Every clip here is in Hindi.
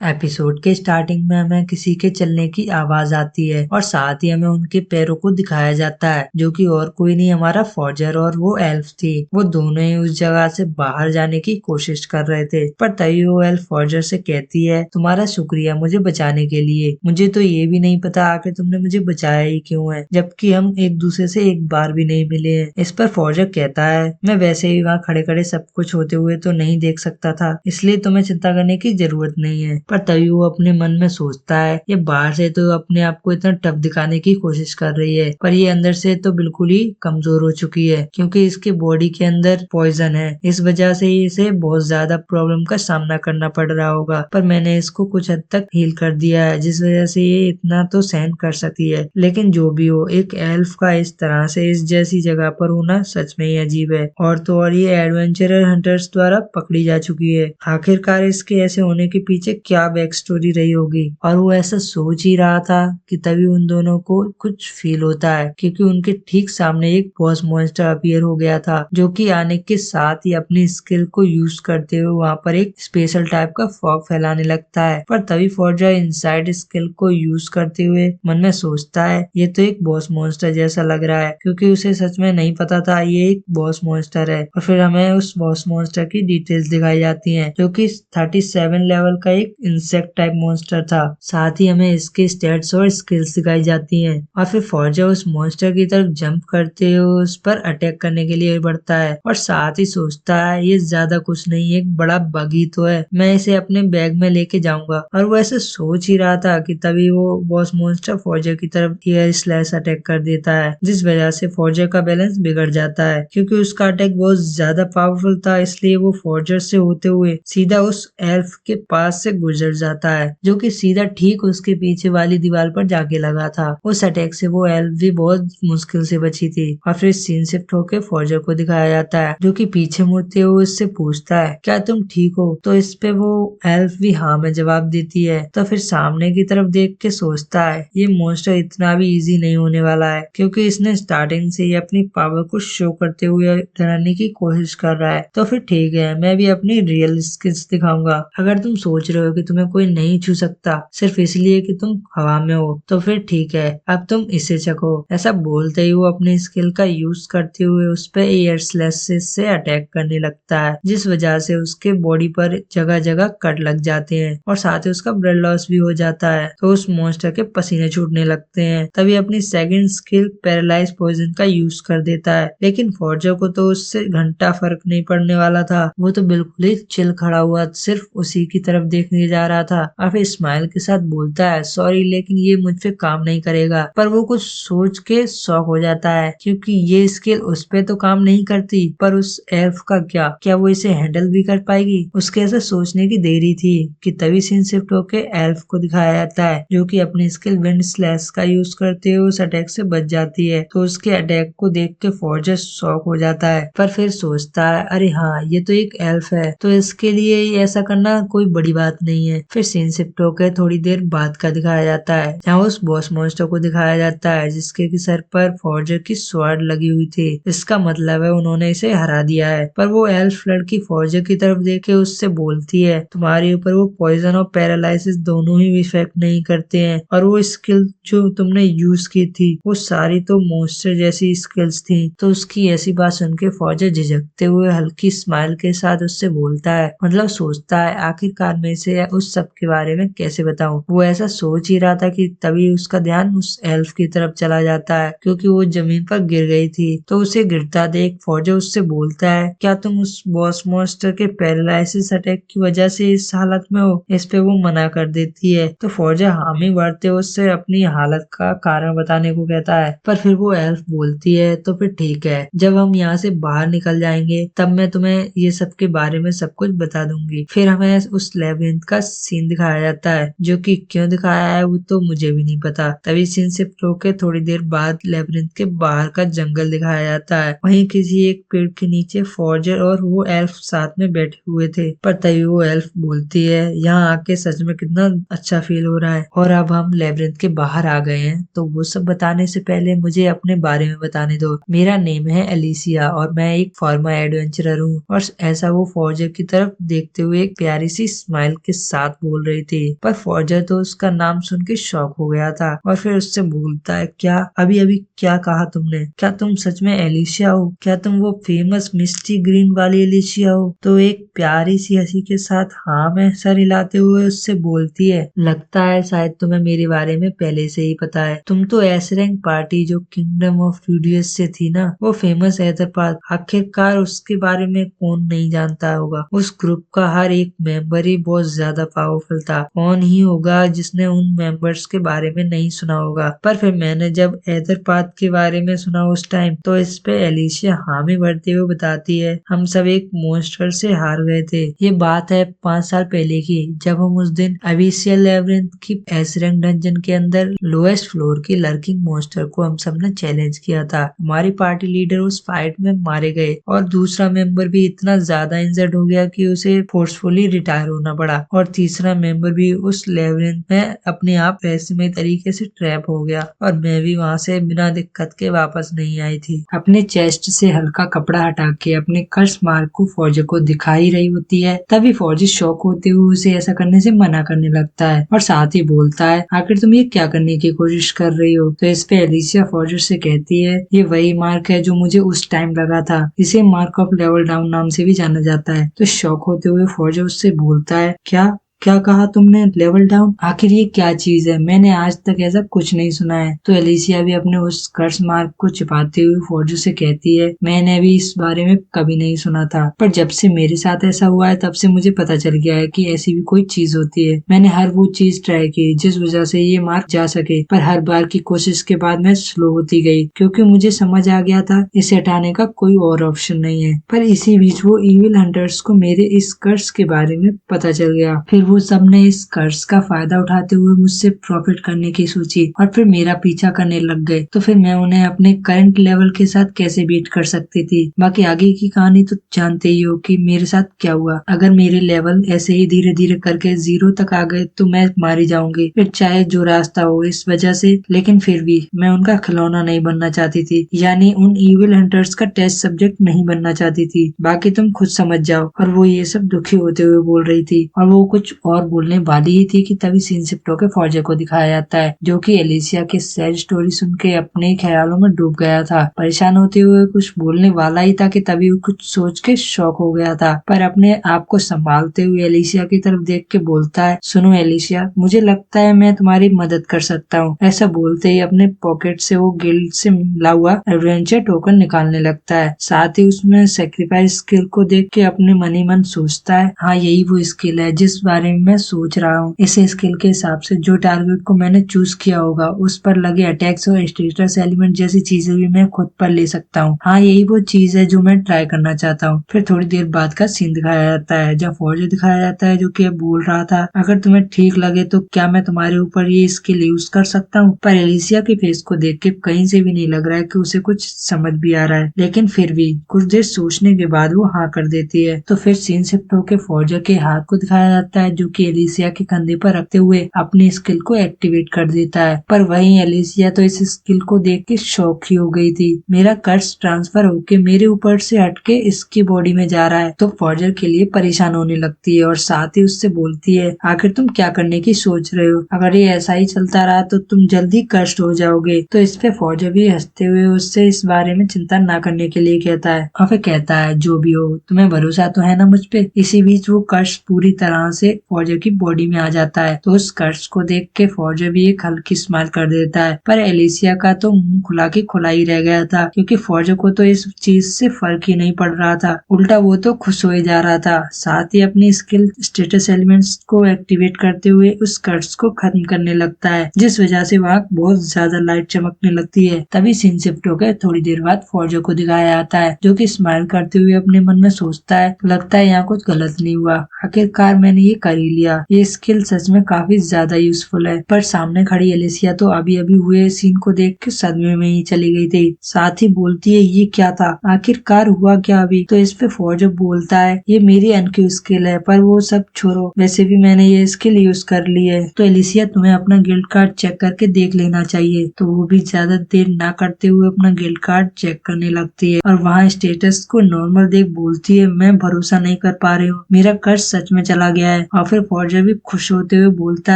एपिसोड के स्टार्टिंग में हमें किसी के चलने की आवाज आती है और साथ ही हमें उनके पैरों को दिखाया जाता है, जो कि और कोई नहीं हमारा फॉर्जर और वो एल्फ थी। वो दोनों ही उस जगह से बाहर जाने की कोशिश कर रहे थे, पर तभी वो एल्फ फॉर्जर से कहती है, तुम्हारा शुक्रिया मुझे बचाने के लिए। मुझे तो ये भी नहीं पता आखिर तुमने मुझे बचाया ही क्यों है, जबकि हम एक दूसरे से एक बार भी नहीं मिले हैं। इस पर फॉर्जर कहता है, मैं वैसे ही वहाँ खड़े खड़े सब कुछ होते हुए तो नहीं देख सकता था, इसलिए तुम्हें चिंता करने की जरूरत नहीं है। पर तभी वो अपने मन में सोचता है, ये बाहर से तो अपने आप को इतना टफ दिखाने की कोशिश कर रही है, पर ये अंदर से तो बिल्कुल ही कमजोर हो चुकी है, क्योंकि इसके बॉडी के अंदर पॉइजन है। इस वजह से इसे बहुत ज्यादा प्रॉब्लम का सामना करना पड़ रहा होगा, पर मैंने इसको कुछ हद तक हील कर दिया है, जिस वजह से ये इतना तो सहन कर सकती है। लेकिन जो भी हो, एक एल्फ का इस तरह से इस जैसी जगह पर होना सच में ही अजीब है। और तो और ये एडवेंचरर हंटर्स द्वारा पकड़ी जा चुकी है। आखिरकार इसके ऐसे होने के पीछे क्या बैक स्टोरी रही होगी। और वो ऐसा सोच ही रहा था कि तभी उन दोनों को कुछ फील होता है, क्योंकि उनके ठीक सामने एक बॉस मॉन्स्टर अपीयर हो गया था, जो कि आने के साथ ही अपनी स्किल को यूज करते हुए वहाँ पर एक स्पेशल टाइप का फॉग फैलाने लगता है। पर तभी फॉर्जर इनसाइड स्किल को यूज करते हुए मन में सोचता है, ये तो एक बॉस मॉन्स्टर जैसा लग रहा है, क्योंकि उसे सच में नहीं पता था ये एक बॉस मॉन्स्टर है। और फिर हमें उस बॉस मॉन्स्टर की डिटेल्स दिखाई जाती हैं, जो कि 37 लेवल का एक इंसेक्ट टाइप मॉन्स्टर था। साथ ही हमें इसके स्टेट्स और स्किल्स दिखाई जाती हैं। और फिर फॉर्जर उस मॉन्स्टर की तरफ जंप करते हुए उस पर अटैक करने के लिए बढ़ता है, और साथ ही सोचता है ये ज्यादा कुछ नहीं, एक बड़ा बग ही तो है, मैं इसे अपने बैग में लेके जाऊंगा। और वो ऐसे सोच ही रहा था कि तभी वो बॉस मॉन्स्टर फॉर्जर की तरफ एयर स्लैश अटैक कर देता है, जिस वजह से फॉर्जर का बैलेंस बिगड़ जाता है। क्योंकि उसका अटैक बहुत ज्यादा पावरफुल था, इसलिए वो फॉर्जर से होते हुए सीधा उस एल्फ के पास से गुजर जाता है, जो कि सीधा ठीक उसके पीछे वाली दीवार पर जाके लगा था। उस अटैक से वो एल्फ भी बहुत मुश्किल से बची थी। और फिर सीन शिफ्ट होकर फॉर्जर को दिखाया जाता है, जो कि पीछे मुड़ते हुए उससे पूछता है, क्या तुम ठीक हो? तो इस पे वो एल्फ भी हाँ में जवाब देती है। तो फिर सामने की तरफ देख के सोचता है, ये मॉन्स्टर इतना भी इजी नहीं होने वाला है, क्योंकि इसने स्टार्टिंग से ही अपनी पावर को शो करते हुए डराने की कोशिश कर रहा है। तो फिर ठीक है, मैं भी अपनी रियल स्किल्स दिखाऊंगा। अगर तुम सोच रहे हो कि तुम्हें कोई नहीं छू सकता सिर्फ इसलिए कि तुम हवा में हो, तो फिर ठीक है, अब तुम इसे चखो। ऐसा बोलते ही वो अपनी स्किल का यूज करते हुए उस पे एयर स्लैशेस से अटैक करने लगता है, जिस वजह से उसके बॉडी पर जगह जगह कट लग जाते हैं और साथ ही उसका ब्लड लॉस भी हो जाता है। तो उस मॉन्स्टर के पसीने छूटने लगते हैं। तभी अपनी सेकंड स्किल पैरालाइज पॉइजन का यूज कर देता है, लेकिन फॉर्जर को तो उससे घंटा फर्क नहीं पड़ने वाला था। वो तो बिल्कुल ही चिल खड़ा हुआ सिर्फ उसी की तरफ देखने जा रहा था, और फिर स्माइल के साथ बोलता है, सॉरी लेकिन ये मुझ पे काम नहीं करेगा। पर वो कुछ सोच के शॉक हो जाता है, क्योंकि ये स्किल उस पे तो काम नहीं करती, पर उस एल्फ का क्या वो इसे हैंडल भी कर पाएगी? उसके ऐसा सोचने की देरी थी कि तभी सीन शिफ्ट होके एल्फ को दिखाया जाता है, जो कि अपनी स्किल विंड स्लैश का यूज करते हुए उस अटैक से बच जाती है। तो उसके अटैक को देख के फॉर्जर शॉक हो जाता है, पर फिर सोचता है, अरे हाँ, ये तो एक एल्फ है, तो इसके लिए ऐसा करना कोई बड़ी बात नहीं है। फिर सीन शिफ्ट होकर थोड़ी देर बाद का दिखाया जाता है, जहाँ उस बॉस मॉन्स्टर को दिखाया जाता है, जिसके की सर पर फॉर्जर की स्वॉर्ड लगी हुई थी। इसका मतलब है उन्होंने इसे हरा दिया है। पर वो एल्फ लड़की फॉर्जर की तरफ देख के उससे बोलती है, तुम्हारे ऊपर वो पॉइजन और पैरालाइसिस दोनों ही इफेक्ट नहीं करते हैं, और वो स्किल जो तुमने यूज की थी वो सारी तो मॉन्स्टर जैसी स्किल्स थी। तो उसकी ऐसी बात सुन के फॉर्जर झिझकते हुए हल्की स्माइल के साथ उससे बोलता है, मतलब सोचता है, आखिरकार मैं इसे उस सब के बारे में कैसे बताऊं। वो ऐसा सोच ही रहा था कि तभी उसका ध्यान उस एल्फ की तरफ चला जाता है, क्योंकि वो जमीन पर गिर गई थी। तो उसे गिरता देख फॉर्जर उससे बोलता है, क्या तुम उस बॉस मॉन्स्टर के पैरालाइसिस अटैक की वजह से इस हालत में हो? इस पे वो मना कर देती है। तो फॉर्जर हामी भरते उससे अपनी हालत का कारण बताने को कहता है, पर फिर वो एल्फ बोलती है, तो फिर ठीक है, जब हम यहाँ से बाहर निकल जाएंगे तब मैं तुम्हें ये सब के बारे में सब कुछ बता दूंगी। फिर हमें उस लेबिरिंथ का सीन दिखाया जाता है, जो कि क्यों दिखाया है वो तो मुझे भी नहीं पता। तभी सीन शिफ्ट होकर थोड़ी देर बाद लेबिरिंथ के बाहर का जंगल दिखाया जाता है। वहीं किसी एक पेड़ के नीचे फॉर्जर और वो एल्फ साथ में बैठे हुए थे। पर तभी वो एल्फ बोलती है, यहाँ आके सच में कितना अच्छा फील हो रहा है, और अब हम लेबिरिंथ के बाहर आ गए हैं। तो वो सब बताने से पहले मुझे अपने बारे में बताने दो। मेरा नेम है एलिसिया और मैं एक फॉर्मर एडवेंचरर हूँ। और ऐसा वो फॉर्जर की तरफ देखते हुए एक प्यारी सी स्माइल के साथ बोल रही थी। पर फॉर्जर तो उसका नाम सुन के शॉक हो गया था और फिर उससे बोलता है, क्या अभी अभी क्या कहा तुमने? क्या तुम सच में एलिशिया हो? क्या तुम वो फेमस मिस्टी ग्रीन वाली एलिशिया हो? तो एक प्यारी सी हंसी के साथ हाँ में सर हिलाते हुए उससे बोलती है, लगता है शायद तुम्हें मेरे बारे में पहले से ही पता है। तुम तो एस रैंक पार्टी जो किंगडम ऑफ फ्यूरियस से थी ना, वो फेमस एथरपाथ, आखिरकार उसके बारे में कौन नहीं जानता होगा। उस ग्रुप का हर एक मेंबर ही बहुत ज्यादा पावरफुल था। कौन ही होगा जिसने उन मेंबर्स के बारे में नहीं सुना होगा। पर फिर मैंने जब एथरपाथ के बारे में सुना उस टाइम, तो इस पे एलिशिया हामी भरते हुए बताती है, हम सब एक मॉन्स्टर से हार गए थे। ये बात है 5 साल पहले की, जब हम उस दिन अबिसियल लेबिरिंथ की एस रैंक डंजन के अंदर लोएस्ट फ्लोर के लर्किंग मॉन्स्टर को हम सब ने चैलेंज किया था। हमारी पार्टी लीडर उस फाइट में मारे गए और दूसरा मेंबर भी इतना ज्यादा इंजर्ड हो गया कि उसे फोर्सफुली रिटायर होना पड़ा, और तीसरा मेंबर भी उस लेबिरिंथ में अपने आप रहस्यमय तरीके से ट्रैप हो गया, और मैं भी वहां से बिना दिक्कत के वापस नहीं आई थी। अपने चेस्ट से हल्का कपड़ा हटा के अपने कर्स मार्क को फौजी को दिखाई रही होती है। तभी फौजी शौक होते हुए उसे ऐसा करने से मना करने लगता है और साथ ही बोलता है, आखिर तुम ये क्या करने की कोशिश कर रही हो? तो इस पे एलिशिया फॉर्जर से कहती है, ये वही मार्क है जो मुझे उस टाइम लगा था। इसे मार्क ऑफ लेवल डाउन नाम से भी जाना जाता है। तो शौक होते हुए फॉर्जर उससे बोलता है, क्या क्या कहा तुमने? Level down? आखिर ये क्या चीज है? मैंने आज तक ऐसा कुछ नहीं सुना है। तो एलिशिया भी अपने उस कर्स मार्क को छिपाते हुए फॉर्जर से कहती है, मैंने भी इस बारे में कभी नहीं सुना था, पर जब से मेरे साथ ऐसा हुआ है तब से मुझे पता चल गया है कि ऐसी भी कोई चीज होती है। मैंने हर वो चीज ट्राई की जिस वजह से ये मार्क जा सके, पर हर बार की कोशिश के बाद मैं स्लो होती गई, क्योंकि मुझे समझ आ गया था इसे हटाने का कोई और ऑप्शन नहीं है। पर इसी बीच वो इविल हंटर्स को मेरे इस कर्स के बारे में पता चल गया। फिर वो सब ने इस कर्ज का फायदा उठाते हुए मुझसे प्रॉफिट करने की सोची और फिर मेरा पीछा करने लग गए। तो फिर मैं उन्हें अपने करंट लेवल के साथ कैसे बीट कर सकती थी? बाकी आगे की कहानी तो जानते ही हो कि मेरे साथ क्या हुआ। अगर मेरे लेवल ऐसे ही धीरे धीरे करके 0 तक आ गए तो मैं मारी जाऊंगी, फिर चाहे जो रास्ता हो। इस वजह से लेकिन फिर भी मैं उनका खिलौना नहीं बनना चाहती थी, यानी उन इविल हंटर्स का टेस्ट सब्जेक्ट नहीं बनना चाहती थी। बाकी तुम खुद समझ जाओ। और वो ये सब दुखी होते हुए बोल रही थी और वो कुछ और बोलने वाली ही थी कि तभी सीन शिफ्ट होकर फौजे को दिखाया जाता है, जो कि एलिशिया की सैड स्टोरी सुन के अपने ख्यालों में डूब गया था। परेशान होते हुए कुछ बोलने वाला ही था कि तभी वो कुछ सोच के शॉक हो गया था, पर अपने आप को संभालते हुए एलिशिया की तरफ देख के बोलता है, सुनो एलिशिया, मुझे लगता है मैं तुम्हारी मदद कर सकता हूँ। ऐसा बोलते ही अपने पॉकेट से वो गिल्ड से मिला हुआ एडवेंचर टोकन निकालने लगता है। साथ ही उसमें सेक्रीफाइस स्किल को देख के अपने मन ही मन सोचता है, हाँ यही वो स्किल है जिस बारे में मैं सोच रहा हूँ। इस स्किल के हिसाब से जो टारगेट को मैंने चूज किया होगा उस पर लगे अटैक्स और स्टेटस एलिमेंट जैसी चीजें भी मैं खुद पर ले सकता हूँ। हाँ यही वो चीज है जो मैं ट्राई करना चाहता हूँ। फिर थोड़ी देर बाद का सीन दिखाया जाता है जब फौजी दिखाया जाता है जो कि बोल रहा था, अगर तुम्हें ठीक लगे तो क्या मैं तुम्हारे ऊपर ये स्किल यूज कर सकता हूँ? पर एलिशिया के फेस को देख के कहीं से भी नहीं लग रहा है कि उसे कुछ समझ भी आ रहा है, लेकिन फिर भी कुछ देर सोचने के बाद वो हाँ कर देती है। तो फिर सीन शिफ्ट होकर फौजी के हाथ को दिखाया जाता है जो कि एलिशिया के कंधे पर रखते हुए अपनी स्किल को एक्टिवेट कर देता है। पर वहीं एलिशिया तो इस स्किल को देख के शॉक ही हो गई थी। मेरा कर्स ट्रांसफर होके मेरे ऊपर से हटके इसकी बॉडी में जा रहा है। तो फॉर्जर के लिए परेशान होने लगती है और साथ ही उससे बोलती है, आखिर तुम क्या करने की सोच रहे हो? अगर ये ऐसा ही चलता रहा तो तुम जल्दी कर्स्ट हो जाओगे। तो इस पे फॉर्जर भी हंसते हुए उससे इस बारे में चिंता ना करने के लिए कहता है और फिर कहता है, जो भी हो तुम्हें भरोसा तो है ना मुझ पे? इसी बीच वो कर्स्ट पूरी तरह से फॉर्जर की बॉडी में आ जाता है। तो उस कर्स्ट को देख के फॉर्जर भी एक हल्की स्माइल कर देता है, पर एलिशिया का तो मुंह खुला के खुला ही रह गया था, क्योंकि फॉर्जर को तो इस चीज से फर्क ही नहीं पड़ रहा था। उल्टा वो तो खुश हो जा रहा था। साथ ही अपनी स्किल स्टेटस एलिमेंट्स को एक्टिवेट करते हुए उस कर्स्ट को खत्म करने लगता है, जिस वजह से वहाँ बहुत ज्यादा लाइट चमकने लगती है। तभी सीन शिफ्ट होकर थोड़ी देर बाद फॉर्जर को दिखाया जाता है जो कि स्माइल करते हुए अपने मन में सोचता है, लगता है यहाँ कुछ गलत नहीं हुआ, आखिरकार मैंने ये कर ही लिया। ये स्किल सच में काफी ज्यादा यूजफुल है। पर सामने खड़ी एलिशिया तो अभी अभी हुए सीन को देख के सदमे में ही चली गई थी। साथ ही बोलती है, ये क्या था? आखिरकार हुआ क्या अभी? तो इस पे फॉर्जर बोलता है, ये मेरी अनक्यू स्किल है, पर वो सब छोड़ो, वैसे भी मैंने ये स्किल यूज कर ली है। तो एलिशिया तुम्हें अपना गिल्ड कार्ड चेक करके देख लेना चाहिए। तो वो भी ज्यादा देर ना करते हुए अपना गिल्ड कार्ड चेक करने लगती है और वहाँ स्टेटस को नॉर्मल देख बोलती है, मैं भरोसा नहीं कर पा रही हूँ, मेरा कर्ज सच में चला गया है। और फिर फौजिया भी खुश होते हुए बोलता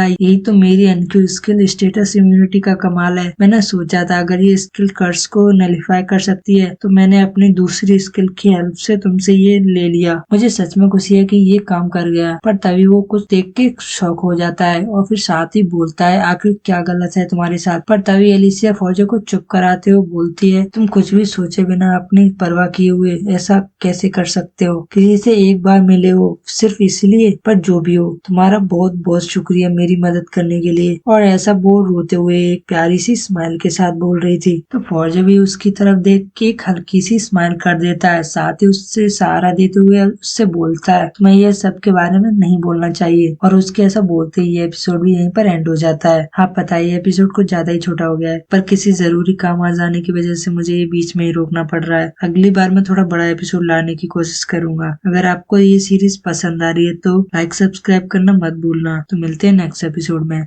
है, यही तो मेरी एनक्यू स्किल स्टेटस इम्यूनिटी का कमाल है। मैंने सोचा था अगर ये स्किल कर्स को नलिफाई कर सकती है तो मैंने अपनी दूसरी स्किल की हेल्प से तुमसे ये ले लिया। मुझे सच में खुशी है कि ये काम कर गया। पर तभी वो कुछ देख के शॉक हो जाता है और फिर साथ ही बोलता है, आखिर क्या गलत है तुम्हारे साथ। पर तभी एलिसिया फौजिया को चुप कराते हुए बोलती है, तुम कुछ भी सोचे बिना अपनी परवाह किए हुए ऐसा कैसे कर सकते हो? किसी से एक बार मिले हो सिर्फ इसलिए? पर जो भी हो, तुम्हारा बहुत बहुत शुक्रिया मेरी मदद करने के लिए। और ऐसा बोल रोते हुए एक प्यारी सी स्माइल के साथ बोल रही थी। तो फौजिया भी उसकी तरफ देख के एक हल्की सी स्माइल कर देता है, साथ ही उससे सहारा देते हुए उससे बोलता है, तुम्हें यह सब के बारे में नहीं बोलना चाहिए। और उसके ऐसा बोलते ही ये एपिसोड भी यहीं पर एंड हो जाता है। हाँ, पता है ये एपिसोड कुछ ज्यादा ही छोटा हो गया है, पर किसी जरूरी काम आ जाने की वजह से मुझे ये बीच में ही रोकना पड़ रहा है। अगली बार मैं थोड़ा बड़ा एपिसोड लाने की कोशिश करूंगा। अगर आपको ये सीरीज पसंद आ रही है तो लाइक सब्सक्राइब करना मत भूलना। तो मिलते हैं नेक्स्ट एपिसोड में।